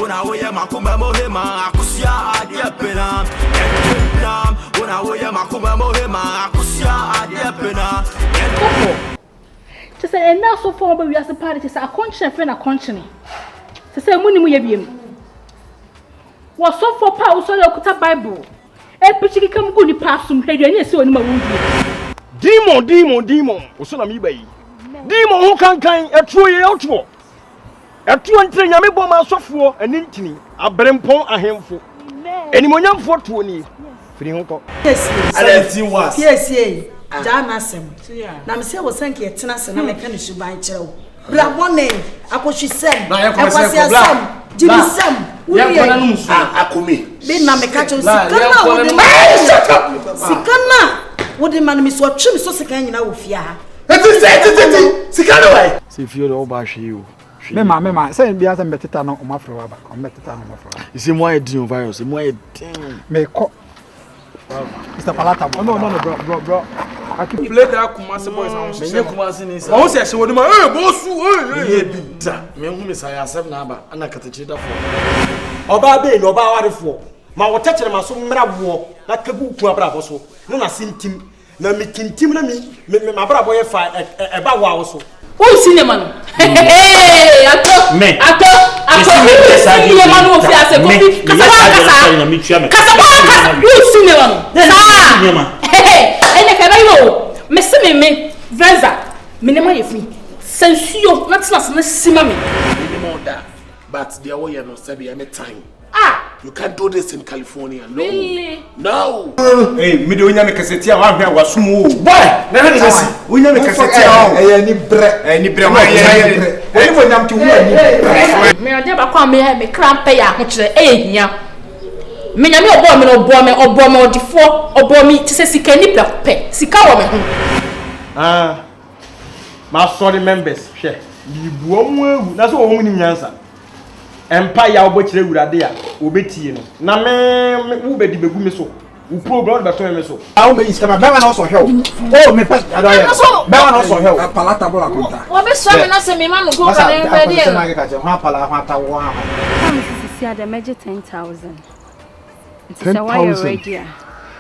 when I wear my Kumamohema, Akusia, Adia Pena, when I wear my Kumamohema, Akusia, Adia Pena. To say, and now so far, but we are the party to say a conscience friend a conscience. To say, Munny, we have been. Was so for power, so you could Bible. A pretty come good pass some head and yes, so in my wound. Demon, Osuna mi bay. Demon who can a true outro. A true and train Yamiboma software and intini, a brempon a handful. Any more young for 20. Yes, Janasem. Namse was thank you, Tenas and American by Joe. Black one name, Akoshi Sam, I was Sam, Jimmy Sam, Akumi. Then Namikacho Sikana. What the man Miss what Chim so second in our fear. Sikano. See if you're all bash you. Mema, say be as a meteta no mafro aba, o meteta no mafro. You see why do virus, why damn. Me ko. Mr. Palata. No, bro. I can play that Kumasi boys and say Kumasi ni say. I say she would hey boss hey bita. Me hu me say asem na aba, ana katachida fo. Oba be no oba ware fo. Ma wo techere ma so mra wo, na kabu ku abra bo so. No na sintim. Na mi kintim na mi abra bo ye fa e ba wa so. Who cinema no? Hey, ato. Cinema no fi ase kofi. Kasaba. Who cinema no? Cinema. Hey, ene ka bayo. Me se me Venza. Me ne ma ye fi. Sensuo, na tsena se na sima me. But the way you know, say any time. You can't do this in California. No. Really? No. Hey, me do nya me kaseti a wa hwe wasumu. Boy, na hwe this. We nya me kaseti a. Ni bre ma ye. We mo nyam ti hu ani. Me ade ba kwa me krampe ya ho kire ehia. Me nya me obo me odifo obo mi ti se sika ni pe. Sika wo me ho. My sorry members, share. You buomu na so wo mu ni nyansa. Empire obotire wurade a obetie no na me wo bedi begu me so wo program be to me so awu be istama be na so hwe oh me pass adoye be na so hwe palata bola konta wo be so me na se me ma no go ka na be dey na ga ha pala ha ta wo ha see at the measure 10,000 it's a wire radio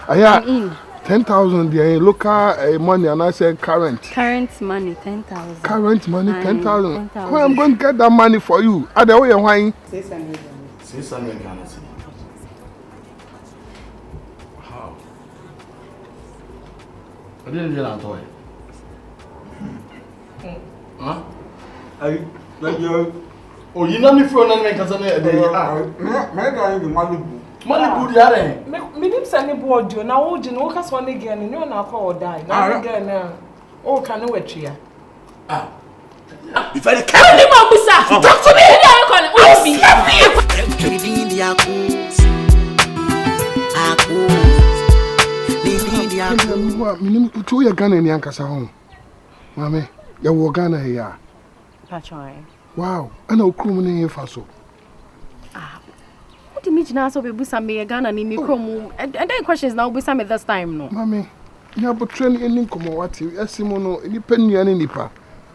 aya 10,000 the local money and I say current money 10,000 current money 10,000 well, I'm going to get that money for you at the way you're wine 600 Ghana cedis. How? I didn't get that toy. Huh? Like you oh you know me for na me kasa na e dey me ga yin Malibu yare. Me nim say ne board na wo gi no kasa one again no na akwa o die. Na again na o ka no wetria. If I can you ma busa. Talk to me. Tu ya Ghana ni ankasa ho. Mame, ya wo Ghana here. Pachoy. Wow, ana okrum ni fa so. What do you mean so be busa me Ghana ni mikrom and then questions now busa me this time no. Mame, ya bo train any komo wati asimo no ni penua ni nipa.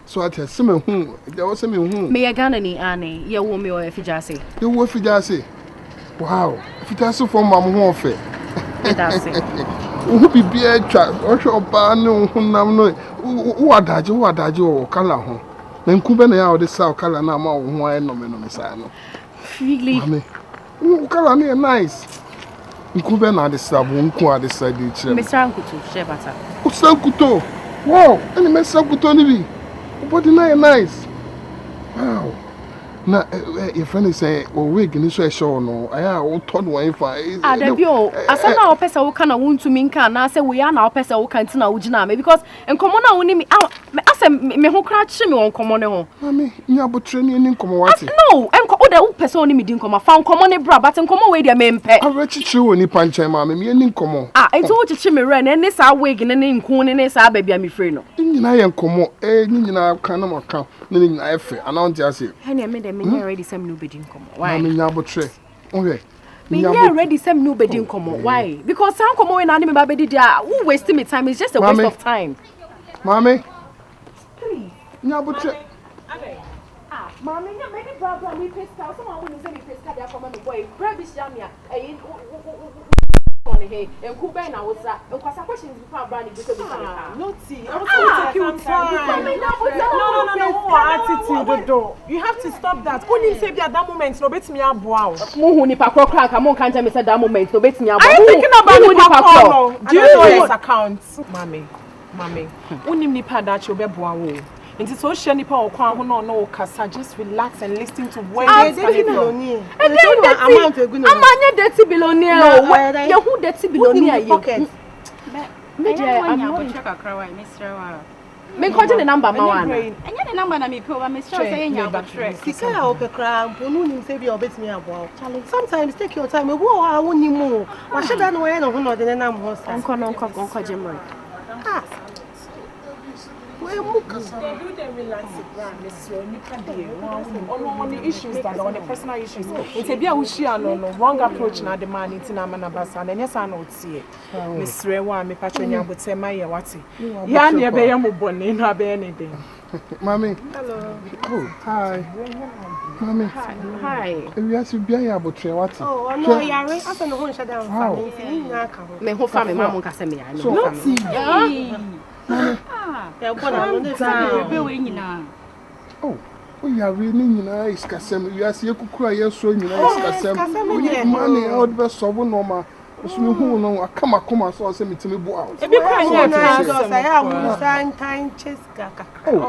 So at a summer whom there was a me whom. Me Ghana ni ane ye wo me o efijase. You wo efijase. Wow, efijase for mam ho ofe. That's it. Who be a child or shop no hunam no. Who adaje o kala ho. Na nkube na ya o de sa kala na ma ho no me no mesano. Really? Mame. Kala ni nice. Nkube na de sa bo nku ade sa de kire. Mr. Nkutu, shebata. Usankuto. Wow, any Mr. Nkuto ni bi. Body nice. Wow. Na your friend is saying, "Oh, we can so show no. Aya, o turn one for." Adebio, asana o pesa wo kana wuntu mi nka na say we ya na o pesa wo kan tina wo gina me because enkomo na woni mi asem me ho kra chi me won komo ne ho. Mami, nya botre ni nkomo wati. No, enko o da wo pesa woni mi di nkomo fa nkomo ne bra but nkomo we dia me mpe. Arechichi woni panchan mami, me ni nkomo. Enti wo chichi me re na ne sa wig ne nku ne sa ba bia me free no. Nyina ye nkomo, nyina kan na maka, ne nyina efe, anount ya say. Hene me dem me ready some nobody nkomo. Why? Mami nya botre. Okay. Me ready some nobody nkomo. Why? Because some nkomo we na me ba be di dia, who waste me time is just a waste of time. Mami. Nya botre. Mommy, you many problem we pay scout. Someone will say we pay scout. They are from my boy. Grab this jamia. Hey, and Kuba now was that? Because questions before Brandy because no tea. No, attitude, though. You have to stop that. Only say at that moment, no bet me up. Wow. Muhuni Pako crack. I won't can't tell me at that moment, no bet me up. I'm thinking about Pako. Do you know his account? Mommy, only me pad that you'll be bow. Into social nipa or kwan no kasa just relax and listen to where they billionaire. And then amount of good. I'm dirty billionaire. No, you who dirty billionaire you. I'm check a cry, Mr. Me call the number Mawana. And the number na me pay Mr. saying you ba track. Sika ya opekra ponu nim say bi obetimi abo. Sometimes take your time. We wo a woni mu. Wa sheda no we no ho no de na nam ho. Onko jemon. Ah. They do the relaxing brand, on the issues that on the personal issues. It's a bit of no wrong approach now the man in Tinamanabasan, and yes, I know see it. Miss Rewa, me patronia would say my whatty. Yan ya be yamu bonny, no be anything. Mommy. Hello. Oh, hi. Mommy. Hi. We have to be able to what? Oh, no, Yari. I don't know what down. Me whole family, Mamma Casamia. Oh, we are really nice, Cassam. You are see a cook, I saw you nice, Cassam. Money out best of normal. Who know a come so send me to me. Oh,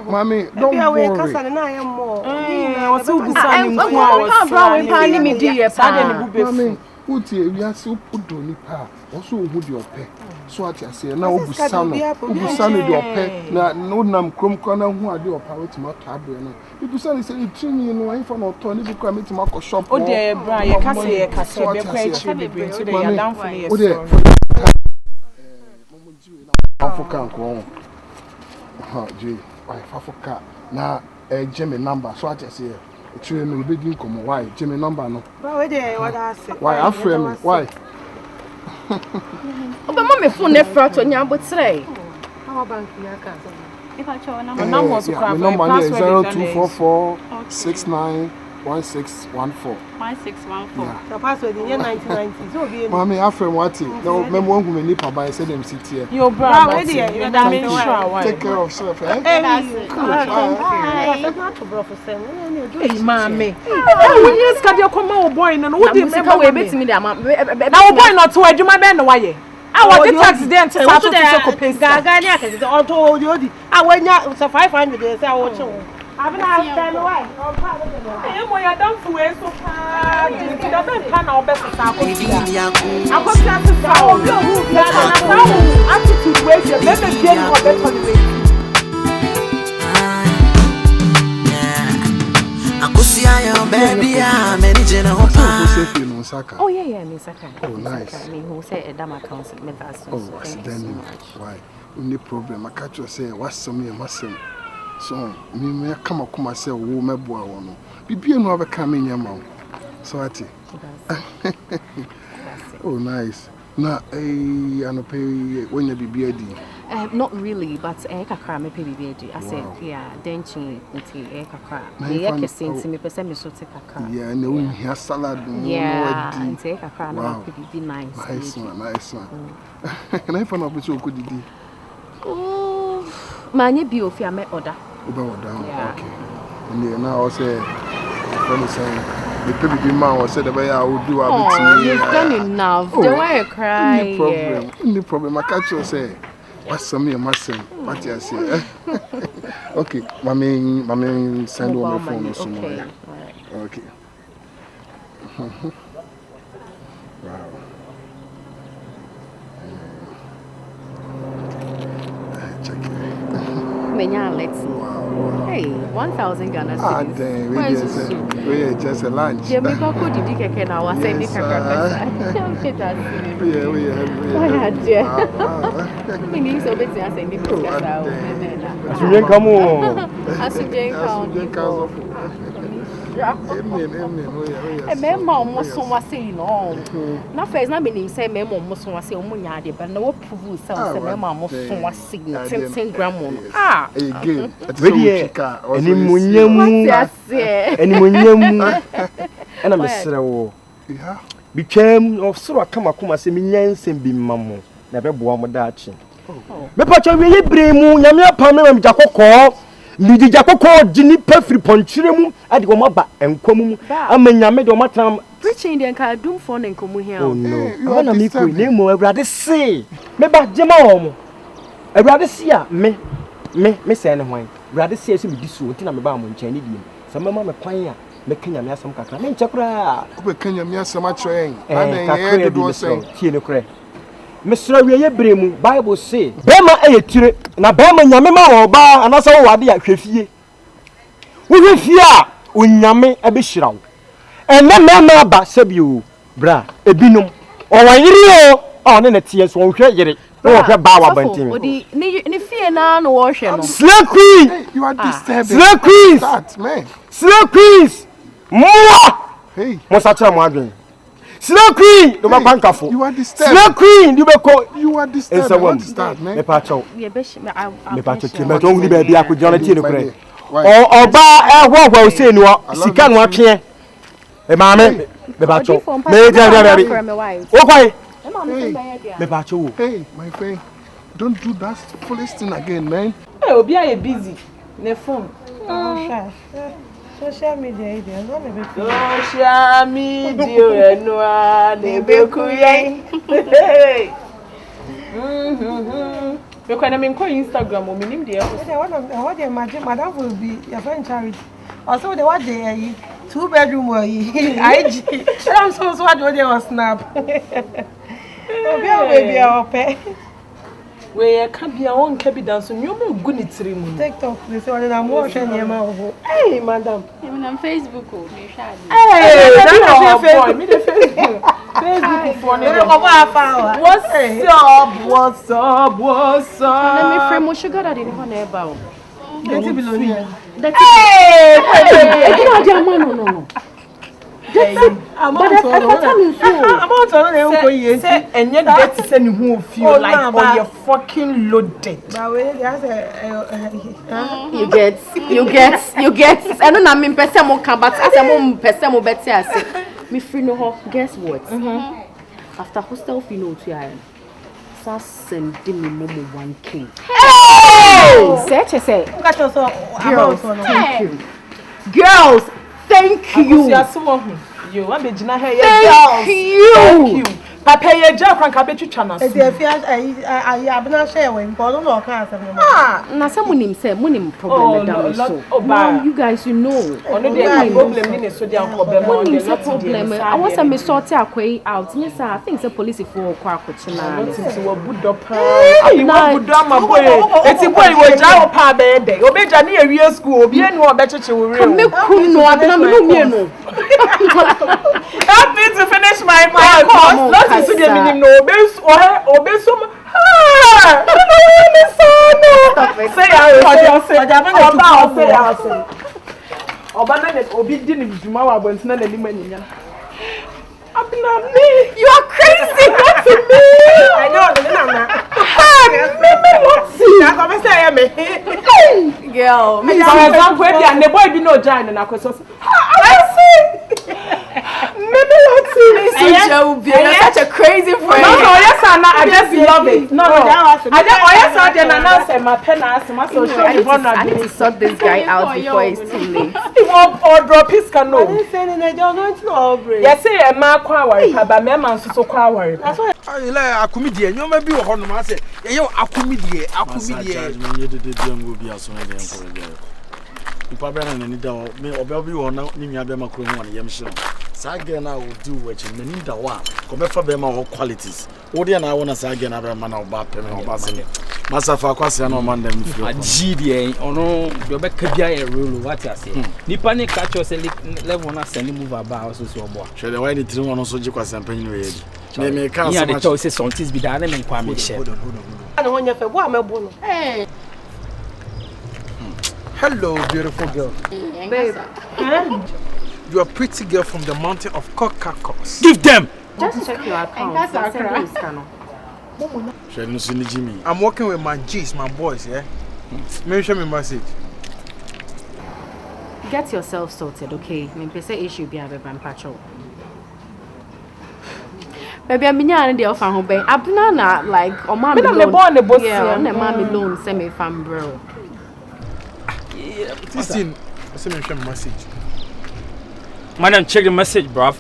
Mammy, don't worry. I am more. Mammy, what we are so put on the also would your pet. So what you say now Ubusano your pet na no nam krom kwana hu ade opa wetima tabre no Ubusano say trini no if for no turn if come to my shop o dey bra ye ka say be kwa echi be so dey ya down for yes African ko ha ji why Africa na Jimmy number so what you say trini no be din komo why Jimmy number no why dey what I say why afre me why Oh, but mommy phone ne front on your but today. How bank yaka? If I show number was number is 0244 69 1614. 1614. The password in 1990. So be Mommy, after what? No, remember when we need to say them sit here. Your brother, you're damn sure. Take care of yourself, eh? Hey, mommy. You just got your come boy, and what do you make away betting me? Now, boy, not to edge my band away. I want the accident to go to the Gaga. All told you, I went out 500 days. I watch you. I've been out there away. I'm done for way so far. It doesn't pan our best. I was to foul. Attitude ways your baby getting or better the way. Baby, I'm managing a whole Oh, yeah, Miss Saka. Oh, nice. Me who say a dama council met us. Oh, accidentally. Why? Only problem. I catch you say, what's some me muscle? So, me come up myself, who may boy one. Be no other coming your mouth. So, I think. Oh, nice. Now, I know pay when you be beardy. Not really, but kakra me pay beardy. I said, yeah, denchi into kakra. Yeah, kissing to me, person me so take kakra. Yeah, and we have salad. Yeah, and take kakra. Wow, be nice. Nice one, nice one. And I found out what you could do. Oh, many beauty I met order. Okay. And now I say, friend saying, the baby man was said the way I would do a bit. You've done enough. The way you cry. No problem. I catch you say, what's some of my son? What you say? Okay, mommy, send on my phone or somewhere. Okay. Wow. Check it. Wow. Hey, 1,000 Ghana cedis. Dang, we just a lunch. Yeah, make a good keke now. I say make a We need so bit to say make a Come on. As you Mema almost so was saying, no. Now, first, not meaning say, Memo almost was saying, Munyadi, but no prove self, Mema almost so was saying, 10 gram. Ah, again, ready, any munyam, and I'm a sir. Yeah, became of so I come a semi-yens and be mammo, never born with that chin. But I really bring Yamia Pamela and Jacoco. Midi Jacoco, Ginny Perfrey Ponchiremu, I'd go up and come. I mean, I made on my time preaching the car doom phone and come here. Oh, no, I want to make you name more. I'd rather say, maybe Jemma. I'd rather see me, Santa Wine. Rather see us with this routine. I'm about Chinese. Some mamma pioneer, making a mess of Cacra. Men Chakra, can you miss so much rain? And I do say, here, cray. Mr. Bremu, Bible say, Bema a tire, na Bema Yamema or bar, and that's all I did. We will fear Unyame a bishrow. And then Mamma Basabu, bra, a binum, or a year, or then a tears won't get it. Oh, Bawa Bantim. Ni fear none washing. Slow Queen, you are disturbing. Slow Queen, man. Slow Queen, more. Hey, Mosacha Madden. Slow Queen, you are bankaful. You are disturbed. Slow Queen, you are disturbed. I want to start, man. Me pacho. Me pacho. Me don't need baby. I could join it in the crate. Or ba what will say no. Sika no apia. E mama. Me pacho. Me dey. Okay. Me pacho. Hey, my friend, don't do that foolish thing again, man. Hey, Obi are busy. Ne phone. Social media, social media, no, they be you can call Instagram or name there. What they imagine, madam will be your friend Charity. Also, they what they 2-bedroom or IG. I'm so what they was snap. Baby, our pay. Where can be our own cabin dance, and you're good at TikTok, this one, I'm watching your mouth. Hey, madam. Even on Facebook, hey, that's boy. Me the Facebook. Facebook for me. What's up? Let me frame what sugar that didn't want to about. No. I'm not and yet get to send who feel like oh you're fucking loaded. You get. I don't mean person mo can but as a mom person mo better as me free no ho. Guess what? After hostel fee no to I send me momo 1K. Hey! Say. Girls, thank you. You want to Gina here? Thank you. Papa, your job can be to channel. I have not shared when Paul no can't. Now, someone said, Monim problem. Oh, you guys, you know. Only the problem is so they are problem. I was a missorted away out. Yes, I think the police for Quacochina. You were good up. You want to drama boy. It's a boy with our pa bed. Obey Jani a real school. Be any more better to real. No, help me to finish my course. Not to the minimum no base or some. Say you are crazy. Not to me. I know. Girl, for example, and the boy be no giant and I see. You're such a crazy friend. No, yes, I just love it. No. I need to sort this guy out before it's too late. Or drop his canoe. I didn't say anything. I don't know. Yes, a man quite but my man so quite worried. That's why I comedian. You may be a honor. I say, you are comedian. People be na ni da o me oba bi wo na ni nua be makro hu na yem hye sa ge na wo di wo chi na ni da wa ko me fa be ma wo qualities wo de na wo na sa ge na be ma na oba pe me oba se masafa kwase na o man dem fi agi de ono do be ka bia e rule what you say nipa ne catch us level na send move about so so obo hwe de why ni tiri wono so ji kwase mpanyin we yedi me ka so much say something be da na me kwa me share ana wonya fe bo amebu no Hello, beautiful girl. Babe. you're a pretty girl from the mountain of Caucasus. Give them. Just check your account. That's our Jimmy. I'm working with my G's, my boys, yeah? Maybe show me message. Get yourself sorted, okay? Maybe say issue be a patrol. Baby, I'm in the offer home. Abuna like or mommy loan. Yeah, on the mommy loan. Send me from bro. 16. Send me a message. Madam, check the message, bruv.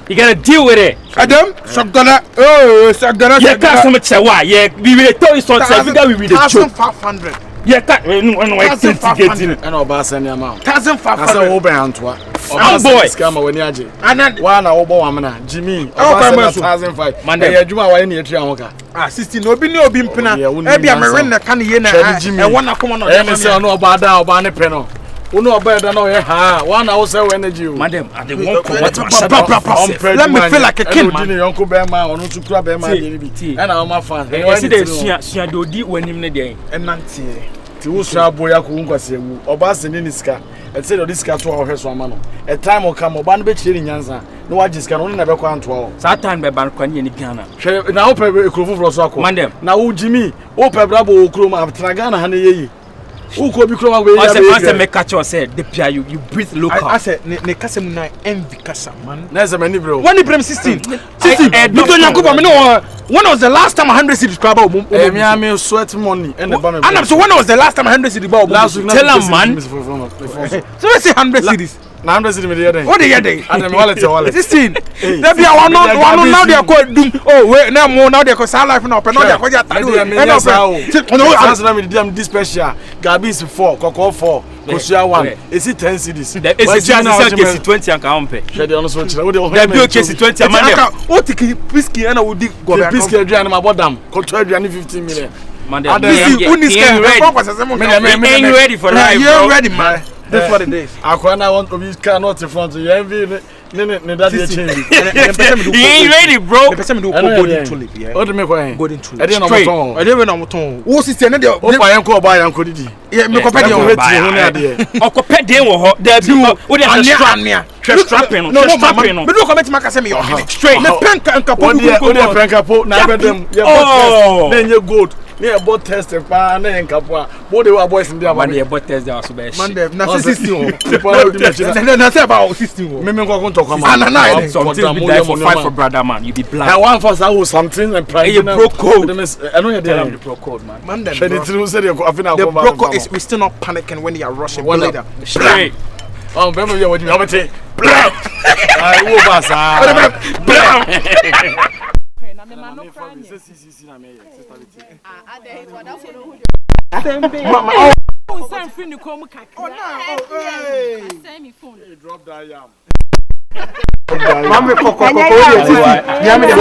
You gotta deal with it. Adam, Sagana. Oh, Sagana. Yeah, can't so much. Why? Yeah, we will tell you something. We will the joke. 1,500. Yeah, can't. No, I can't get in. And Oba send your amount. 1,500. I said Oba Antwa. Oh boy. Scammer when you and then one Oba Wamana, Jimmy. Oh, 1,500. Man, they do my way near Triamoka. 16. No, be no bimpina. Maybe I'm a renter. Can you hear? Jimmy, I want to come on. I say no about that or Bane Peno. Uno better no ha. One hour so energy. Madam, I don't want to let me feel like a king. Uncle Bema or no to grab Bema. And I'm my fan. I see the Shado D when him day. And Nancy. Tiusha boya kuungwase wu obase ni niska etse do sika to ahweso amano a time will come oba no be chiri nyanza no waji sika no na be kwa nto ho sa time be ban kwa ni Ghana hwe na wo pe ekrofo fro so akọ na wo Jimmy wo pe bra bo okro ma tra Ghana ha na yeyi wo ko bi kro ma we ya be I say make catch you say the pia you breathe local I say ne kasa mu na envy kasa man na say mani bro when ibrahim 16 Mr. Yankuba me know when was the last time 100 cedis crab me am sweat money and the ban and so when was the last time 100 cedis ball last week tell him man so let's say 100 cedis na 100 cedis me dey what dey dey and me wallet 16 there be one now they call doom oh wait now more now they call sell life now now they call ya tadu and no as na me dey this special Gabi is 4 Koko 4 Kosia 1 is it 10 cedis is it 20 and ka ompe she dey on so chira we dey there be okay 20 man o tiki whiskey and we dig go back whiskey aduane ma bodam ko to aduane 15 million man ready for life you ready man that's what it is akwana want to be cannot in front you envy ne daddy change you ain't ready bro the person do golden tulip yeah what do me kwa golden tulip e dey no moton e dey no moton wo sister ne dey o pa yanko oba yanko didi yeah me kopɛ dey o heti ho ne ade okopɛ dey wo ho da bi wo dey strapping me do comment maka say me your head straight me penka nkapo do penka po na bedem ye bot na nye gold me a bot test pa na nkapo a bo dey wa boys ndi aba man dey bot test dey so be man dey na 16 na say about 16 me go talk am something be die for fight for brother man you be black I want for say something and pride you broke code I know you dey the pro code man the truth say the broke is we still not panicking when you are rushing later straight oh remember you what you have to I wo basa na me man no cry me CCC na me sister adai to da follow who send free ni ko mu kakra oh no hey send me phone drop that yam mama koko ya me dey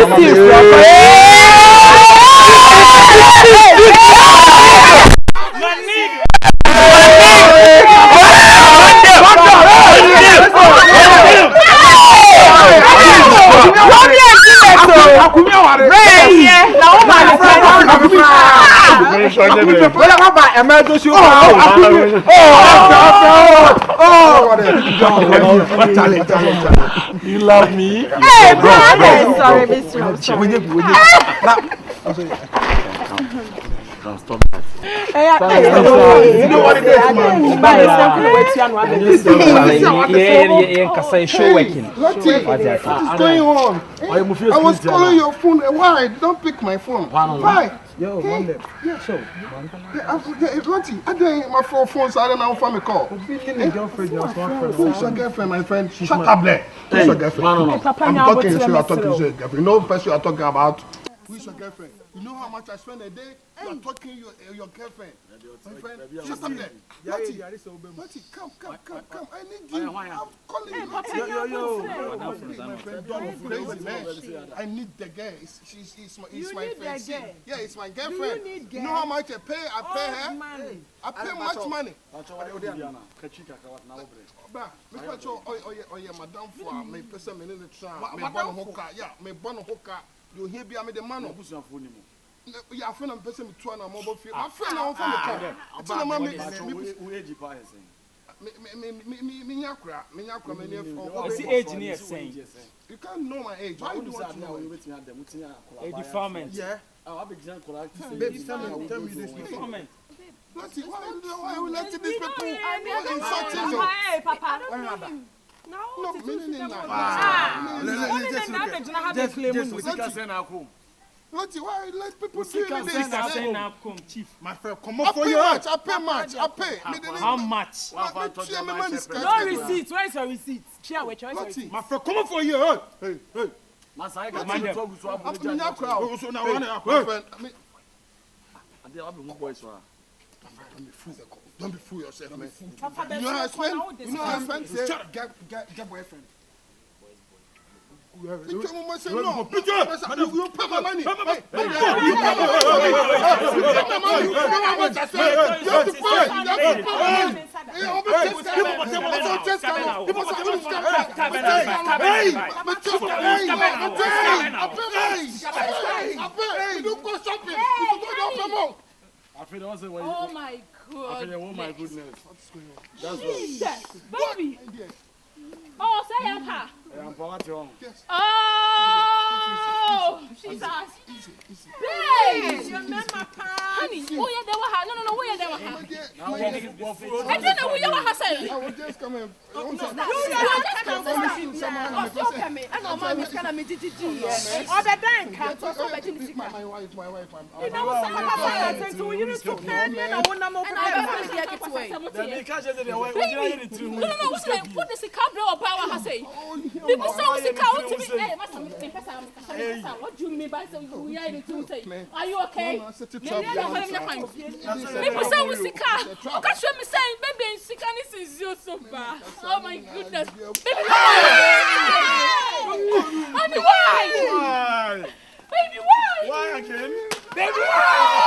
you love me hey brother sorry Mr. Stop that. You know what it is, man. Show working. What is going on? I was calling your phone. Why? Don't pick my phone. Why? Yo, Monday. Yeah, so. Lottie, I didn't my phone, so I don't know if I call. Who's your girlfriend, my friend? Shut up there. Who's your girlfriend? I'm talking to you, I'm talking to your girlfriend. No person you are talking about. Who's your girlfriend? You know how much I spend a day? You are talking your girlfriend. My friend, shut up there. Lottie, come. I need you. I'm calling you. Yo. My friend, don't be crazy, man. I need the girl. It's my friend. Yeah, it's my girlfriend. You know how much I pay? I pay her. I pay much money. Madam for my person in the tram. My born hooker. Yeah, my born hooker. You hear me the man of yeah, friend and person with 2 mobile field. My friend, I'm from the car. What's the age near saying? You can't know my age. Why would you want to know? A deferment. Yeah. I'll be drunk. Baby, tell me this. Deferment. Why are we letting these people insulting you? Hey, Papa. No, meaning why? Letty, why let people do this? Chief. My friend, come on for your I pay much. How much? No receipt. Where's your receipt? Share with your receipt. My friend, come on for your hey. Masai Don't be fool yourself, man. You know how I spend? Get boyfriend. You pay my money. You have to Oh my God. Oh my goodness. That's what. Baby. Oh, say Yampa. Oh, Jesus. Babe. Honey, who you there? No, who you there? I don't know who you are saying. I was just coming. People say what do you mean by saying we are in Are you okay? People say we sick. Okay, show me saying baby and sickness is so bad. Oh my goodness. Baby, why? Baby, why? Why again? Baby, why?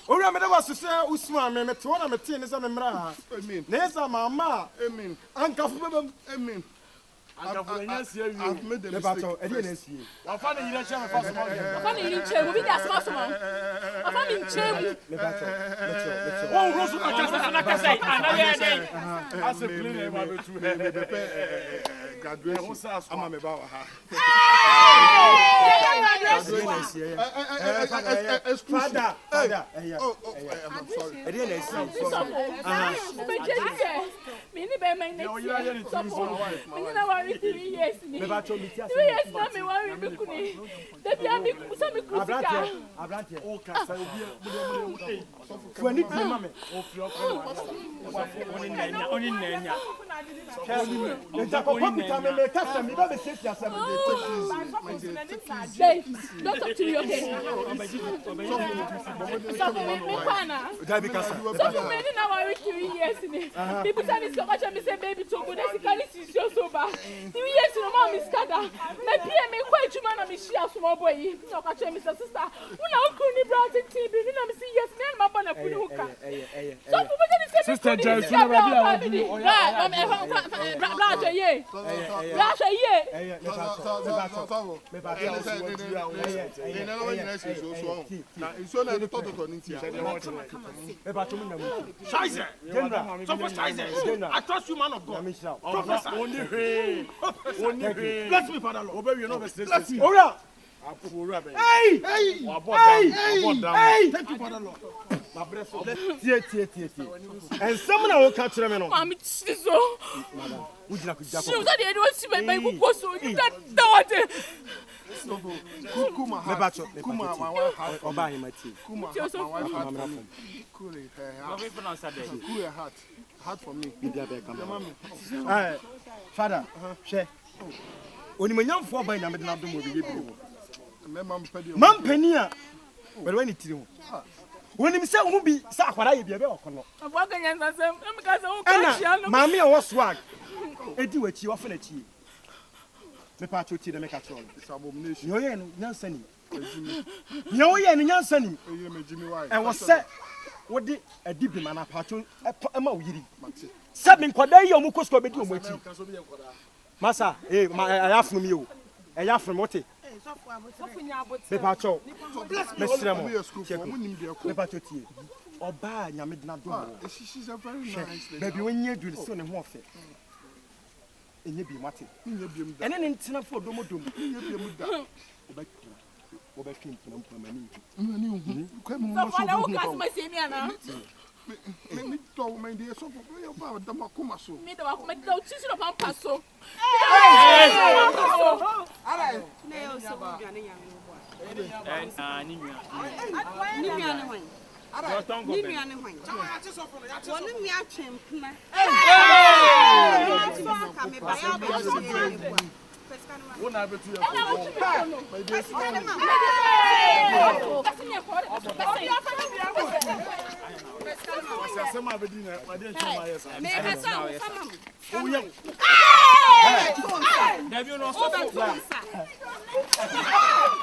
Ora me was say usman me to na me tin say me mra. Amen. Nesa mama. Amen. Ankafo bebam. Amen. Ankafo nyansia wi. I've made the mistake. E dey na sie. Wa fa na yira che me fa so. Wa fa na yira che mo bi da so so mo. Wa fa mi che mo. Me ba cho. Wo rosu na kasa na kasa. Ana ye dey. As a clean e ma be tu. Me be graduation. Ama me ba wa ha. Father. I'm sorry. I didn't see. Don't talk to you, okay? People say this so much and me say baby to go this can is so bad. 3 years no mom is kada. Me pie me kwa juma na me share small boy. No ka tell me sister. Una okuni brought it TV. Na me say yes me and my bona kunu hoka. So people say this sister Joyce na ba dia. I trust you, man of God. Professor. Only bless me, Father Lord. Obey you, no mistake. Bless me. Ora. Hey! Thank you, Father Lord. My breath. Tie. And someone will catch them. I'm so. Madam, would you like to jump? She was at the end of the day. So you got Kuma Mebacho. Kuma my wife had Oba himati. Kuma my wife had for me. Cool her heart. Heart for me. Father, share. Onimanyamfo ba nyame de na do mo bi yebi. Mam pania. But when it you. When him say who be sa akwara ye bia be okono. Abo kan yan sasem, em ka se won ka hia no. Mami e wo swag. Edi wachi wo fe na chi. Me pa cho ti de me ka tro. It's abomination. Yo ye no nyansa ni. Yo ye no nyansa ni. Eye me jimi why. E wo se wo de adi bi mana pa cho e ma wo yiri. Se me nkwada yi omu kosko be di omu achi. Masa, I have from you. I have from what? Me pa cho. Me sremo. Me pa cho ti. Oba nya me dina do. She's a very nice lady. Baby when you do so ne ho ofe. Enye bi mate. Enye bi mu da. Ene ne ntina fo do modom. Enye bi mu da. Oba twin pina mani. Mani hu. Kwa mu so fala o ka se me ana. Me to me dey so for your ba da makoma so. Me da wa kuma da tisi no pampa so. Ara ne yo so duane yan no bo. Ni nua. Ni nua ne hwan. Ara ni nua ne hwan. Wonu mi atwempna. So aka me ba ya ba so ye. Won na betu ya. My dear. Sama be dina, ma dey chama yes. Me ka sa sama. O ye. Dabi no so.